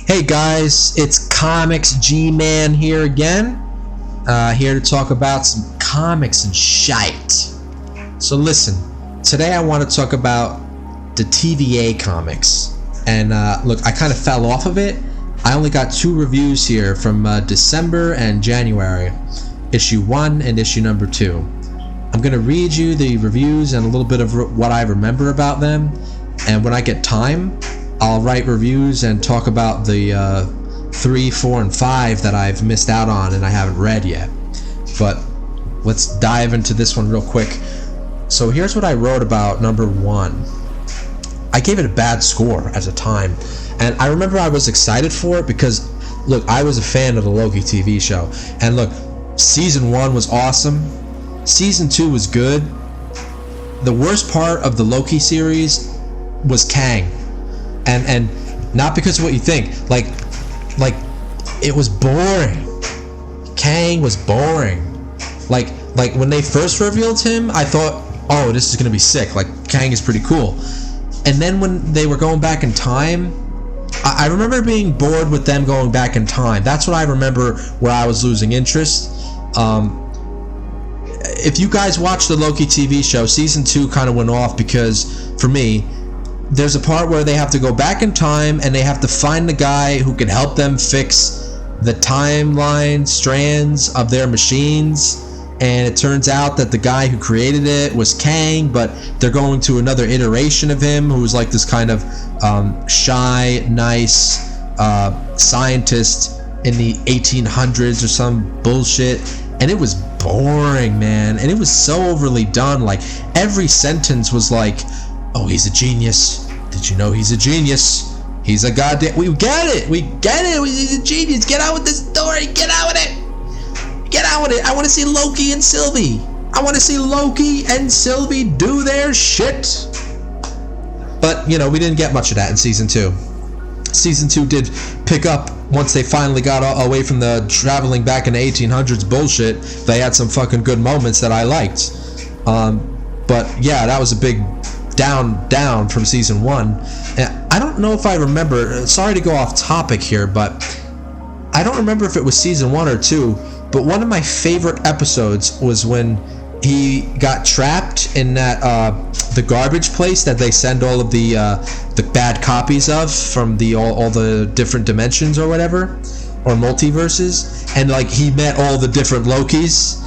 Hey guys, it's Comics G-Man here again. Here to talk about some comics and shite. So listen, today I want to talk about the TVA comics. And look, I kind of fell off of it. I only got 2 reviews here from December and January. Issue 1 and issue number 2. I'm going to read you the reviews and a little bit of what I remember about them. And when I get time, I'll write reviews and talk about the 3, 4, and 5 that I've missed out on and I haven't read yet. But let's dive into this one real quick. So here's what I wrote about number 1. I gave it a bad score at the time, and I remember I was excited for it because, look, I was a fan of the Loki TV show. And look, season 1 was awesome. Season 2 was good. The worst part of the Loki series was Kang. And not because of what you think, like it was boring. Kang was boring. Like when they first revealed him, I thought, oh, this is gonna be sick. Like, Kang is pretty cool. And then when they were going back in time, I remember being bored with them going back in time. That's what I remember where I was losing interest. If you guys watch the Loki TV show, season 2 kind of went off because, for me, there's a part where they have to go back in time and they have to find the guy who can help them fix the timeline strands of their machines. And it turns out that the guy who created it was Kang, but they're going to another iteration of him who's like this kind of shy, nice scientist in the 1800s or some bullshit. And it was boring, man. And it was so overly done. Like, every sentence was like, oh, he's a genius. Did you know he's a genius? He's a goddamn... We get it. He's a genius. Get out with this story. Get out with it. Get out with it. I want to see Loki and Sylvi. I want to see Loki and Sylvi do their shit. But, you know, we didn't get much of that in Season 2. Season 2 did pick up once they finally got away from the traveling back in the 1800s bullshit. They had some fucking good moments that I liked. But, yeah, that was a big... down from season 1. And I don't know if I remember, sorry to go off topic here, but I don't remember if it was season 1 or 2, but one of my favorite episodes was when he got trapped in that the garbage place that they send all of the bad copies of from the all the different dimensions or whatever, or multiverses, and like he met all the different Lokis,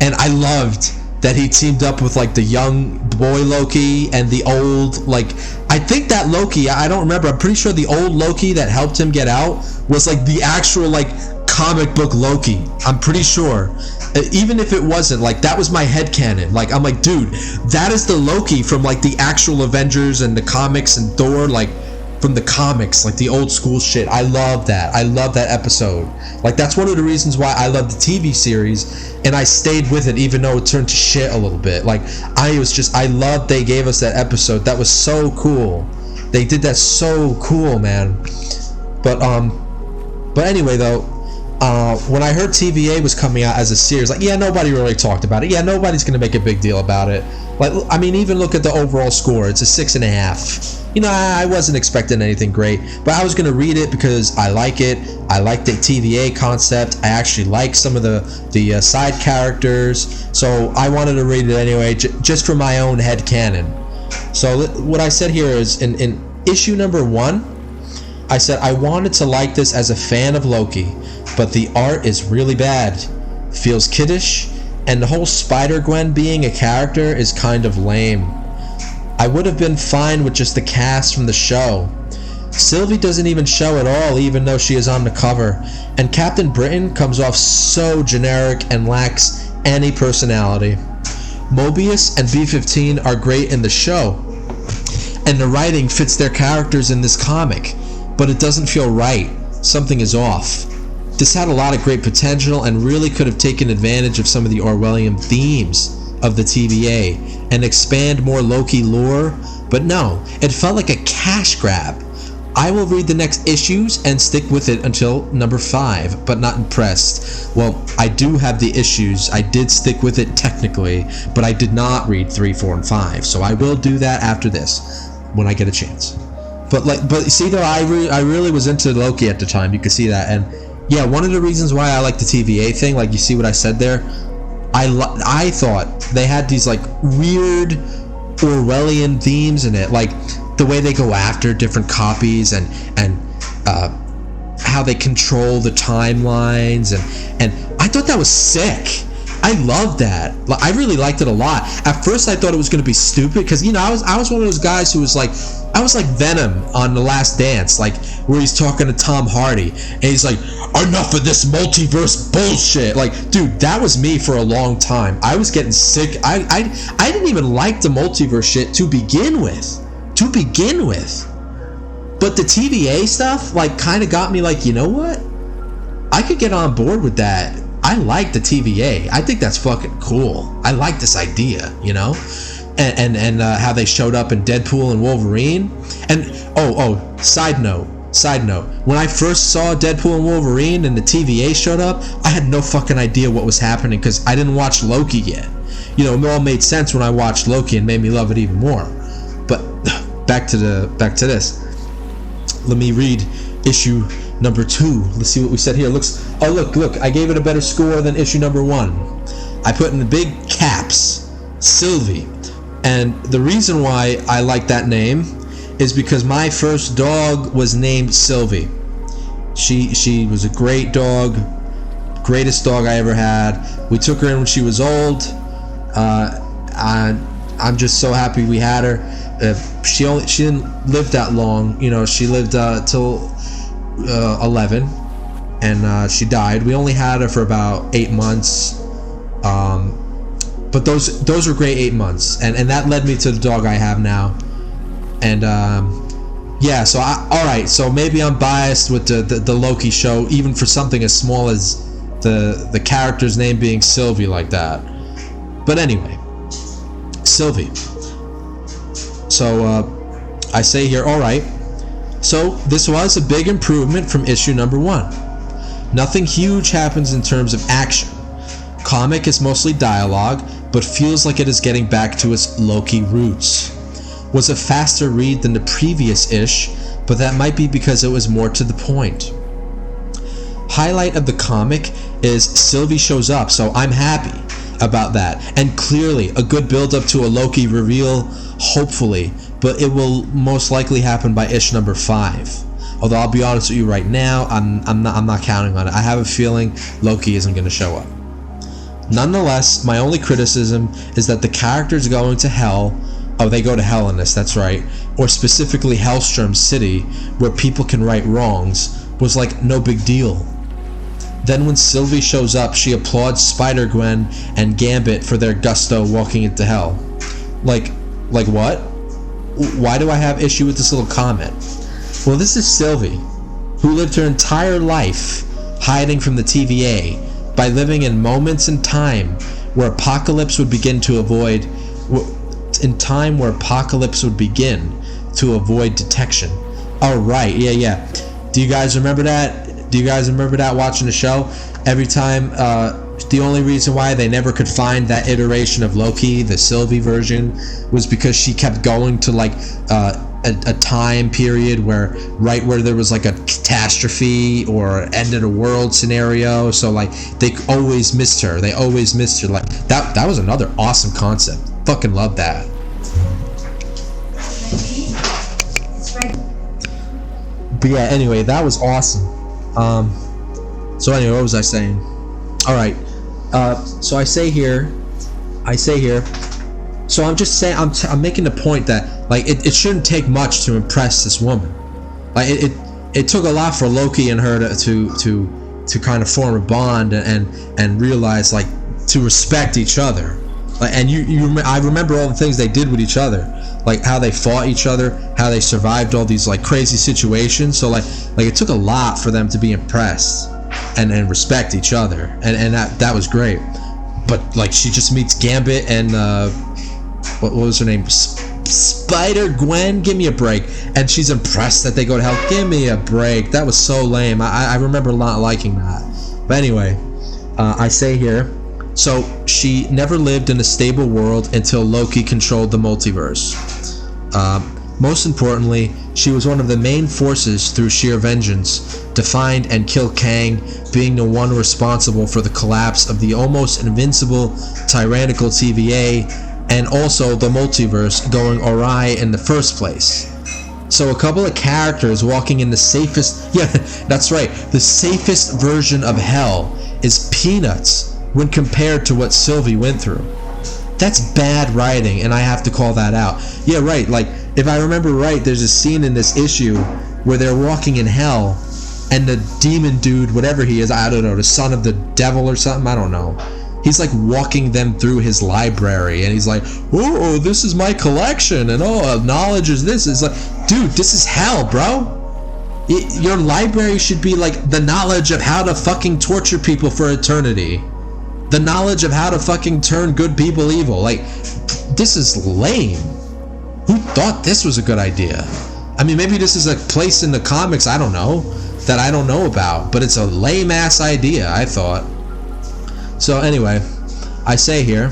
and I loved that he teamed up with like the young boy Loki and the old, like, I think that Loki, I don't remember, I'm pretty sure the old Loki that helped him get out was like the actual like comic book Loki. I'm pretty sure. Even if it wasn't, like, that was my headcanon. Like, I'm like, dude, that is the Loki from like the actual Avengers and the comics and Thor, like from the comics, like the old school shit. I love that. I love that episode. Like, that's one of the reasons why I love the TV series, and I stayed with it even though it turned to shit a little bit. Like, I loved they gave us that episode. That was so cool. They did that so cool, man. But anyway though, when I heard TVA was coming out as a series, like, yeah, nobody really talked about it. Yeah, nobody's gonna make a big deal about it. Like, I mean, even look at the overall score. It's a 6.5. You know, I wasn't expecting anything great, but I was gonna read it because I like it. I like the TVA concept. I actually like some of the side characters, so I wanted to read it anyway, just for my own headcanon. So what I said here is, in issue number 1, I said I wanted to like this as a fan of Loki, but the art is really bad. Feels kiddish, and the whole Spider-Gwen being a character is kind of lame. I would have been fine with just the cast from the show. Sylvie doesn't even show at all, even though she is on the cover, and Captain Britain comes off so generic and lacks any personality. Mobius and B-15 are great in the show, and the writing fits their characters in this comic, but it doesn't feel right. Something is off. This had a lot of great potential and really could have taken advantage of some of the Orwellian themes of the TVA and expand more Loki lore, but no, it felt like a cash grab. I will read the next issues and stick with it until number 5, but not impressed. Well, I do have the issues. I did stick with it technically, but I did not read 3, 4, and 5, so I will do that after this, when I get a chance. But see though, I really was into Loki at the time. You could see that, and yeah, one of the reasons why I like the TVA thing, like you see what I said there, I thought they had these like weird Orwellian themes in it, like the way they go after different copies and how they control the timelines, and I thought that was sick. I loved that. I really liked it a lot. At first, I thought it was going to be stupid because, you know, I was one of those guys who was like, I was like Venom on The Last Dance, like where he's talking to Tom Hardy and he's like, enough of this multiverse bullshit. Like, dude, that was me for a long time. I was getting sick. I didn't even like the multiverse shit to begin with. But the TVA stuff, like, kind of got me like, you know what? I could get on board with that. I like the TVA. I think that's fucking cool. I like this idea, you know? And how they showed up in Deadpool and Wolverine. And, side note. When I first saw Deadpool and Wolverine and the TVA showed up, I had no fucking idea what was happening because I didn't watch Loki yet. You know, it all made sense when I watched Loki and made me love it even more. But back to this. Let me read issue number 2. Let's see what we said here. Look, I gave it a better score than issue number 1. I put in the big caps, Sylvi. And the reason why I like that name is because my first dog was named Sylvi. She was a great dog, greatest dog I ever had. We took her in when she was old. I'm just so happy we had her. She didn't live that long, you know. She lived till 11, and she died. We only had her for about 8 months, but those were great 8 months, and that led me to the dog I have now. And yeah, so alright, so maybe I'm biased with the Loki show, even for something as small as the character's name being Sylvi like that. But anyway, Sylvi. So I say here, alright, so this was a big improvement from issue number 1. Nothing huge happens in terms of action. Comic is mostly dialogue, but feels like it is getting back to its Loki roots. Was a faster read than the previous ish, but that might be because it was more to the point. Highlight of the comic is Sylvi shows up, so I'm happy about that, and clearly a good build up to a Loki reveal, hopefully, but it will most likely happen by issue number 5. Although I'll be honest with you right now, I'm not counting on it. I have a feeling Loki isn't going to show up. Nonetheless, my only criticism is that the characters going to hell, they go to hell in this, that's right, or specifically Hellstrom City, where people can right wrongs, was like no big deal. Then when Sylvi shows up, she applauds Spider-Gwen and Gambit for their gusto walking into hell. Like what? Why do I have issue with this little comment? Well, this is Sylvi, who lived her entire life hiding from the TVA by living in moments in time where apocalypse would begin to avoid detection. Oh right, yeah. Do you guys remember that watching the show? Every time, the only reason why they never could find that iteration of Loki, the Sylvi version, was because she kept going to like a time period where there was like a catastrophe or end of the world scenario, so like they always missed her. Like that was another awesome concept. Fucking love that. But yeah, anyway, that was awesome. So anyway, what was I saying? Alright, so I say here, so I'm just saying, I'm making the point that, like, it shouldn't take much to impress this woman. Like, it took a lot for Loki and her to kind of form a bond and realize, like, to respect each other. Like, and I remember all the things they did with each other, like how they fought each other, how they survived all these like crazy situations. So like it took a lot for them to be impressed and respect each other, and that was great. But like she just meets Gambit and what was her name? Spider-Gwen. Give me a break. And she's impressed that they go to hell. Give me a break. That was so lame. I remember not liking that. But anyway, I say here. So she never lived in a stable world until Loki controlled the multiverse. Most importantly, she was one of the main forces through sheer vengeance to find and kill Kang, being the one responsible for the collapse of the almost invincible tyrannical TVA and also the multiverse going awry in the first place. So a couple of characters walking in the safest, yeah, that's right, the safest version of hell is peanuts when compared to what Sylvi went through. That's bad writing, and I have to call that out. Yeah, right, like, if I remember right, there's a scene in this issue where they're walking in hell, and the demon dude, whatever he is, I don't know, the son of the devil or something, I don't know. He's like walking them through his library, and he's like, oh, this is my collection, and oh, knowledge is this. It's like, dude, this is hell, bro. Your library should be like the knowledge of how to fucking torture people for eternity. The knowledge of how to fucking turn good people evil. Like, this is lame. Who thought this was a good idea? I mean, maybe this is a place in the comics, I don't know, that I don't know about, but it's a lame ass idea, I thought. So anyway, I say here,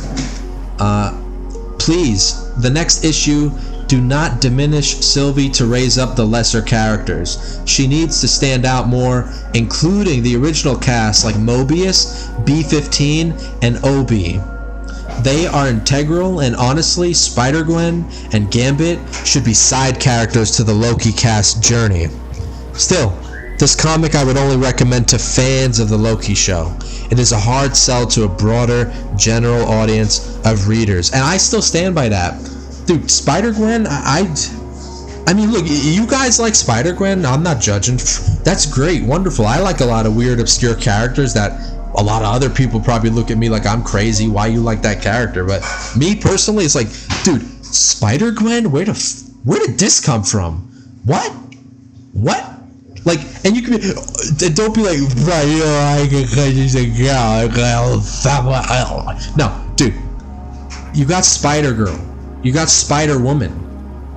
please, the next issue, do not diminish Sylvi to raise up the lesser characters. She needs to stand out more, including the original cast like Mobius, B-15, and Obi. They are integral, and honestly, Spider-Gwen and Gambit should be side characters to the Loki cast journey. Still, this comic I would only recommend to fans of the Loki show. It is a hard sell to a broader, general audience of readers, and I still stand by that. Dude, Spider-Gwen, I mean, look, you guys like Spider-Gwen, I'm not judging. That's great, wonderful. I like a lot of weird, obscure characters that a lot of other people probably look at me like I'm crazy, why you like that character, but me personally, it's like, dude, Spider-Gwen, where did this come from? What? Like, and you can be, don't be like, right, you know, she's a girl. No, dude, you got Spider-Girl. You got Spider-Woman.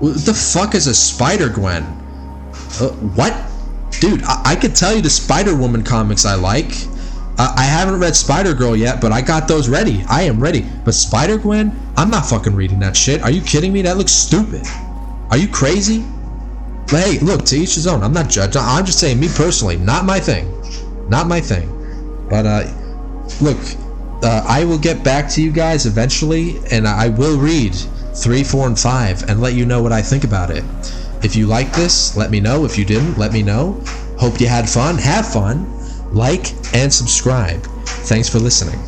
What the fuck is a Spider-Gwen? What? Dude, I could tell you the Spider-Woman comics I like. I haven't read Spider-Girl yet, but I got those ready. I am ready. But Spider-Gwen? I'm not fucking reading that shit. Are you kidding me? That looks stupid. Are you crazy? But hey, look, to each his own. I'm not judging. I'm just saying, me personally, not my thing. Not my thing. But, look, I will get back to you guys eventually, and I will read 3, 4, and 5 and let you know what I think about it. If you like this, let me know. If you didn't, let me know. Hope you had fun. Have fun. Like and subscribe. Thanks for listening.